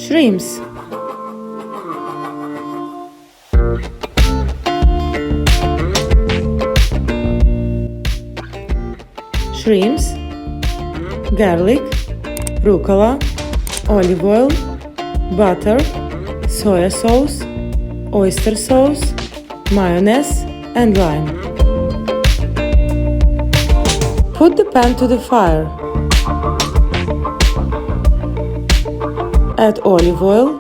Shrimps. Shrimps, garlic, rucola, olive oil, butter, soya sauce, oyster sauce, mayonnaise and lime. Put the pan to the fire. Add olive oil.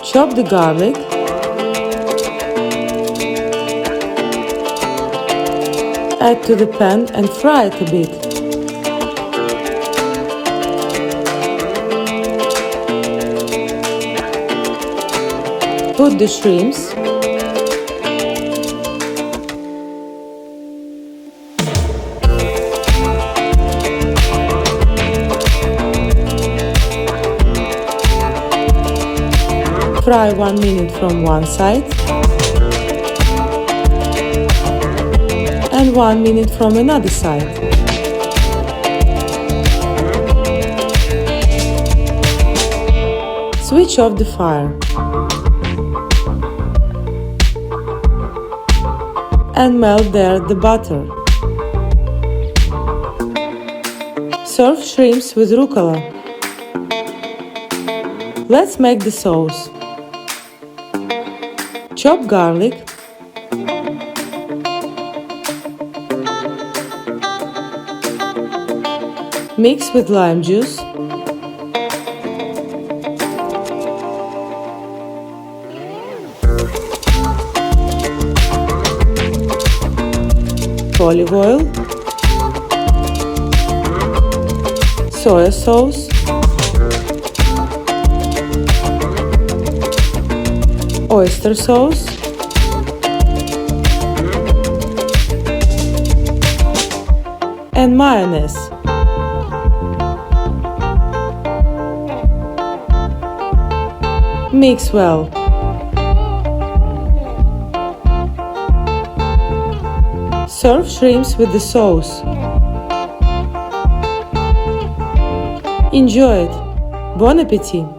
Chop the garlic. Add to the pan and fry it a bit. Put the shrimps. Fry 1 minute from one side and 1 minute from another side. Switch off the fire and melt there the butter. Serve shrimps with rucola. Let's make the sauce. Chop garlic. Mix with lime juice. Olive oil. Soya sauce. Oyster sauce. And mayonnaise. Mix well. Serve shrimps with the sauce. Enjoy it. Bon appétit!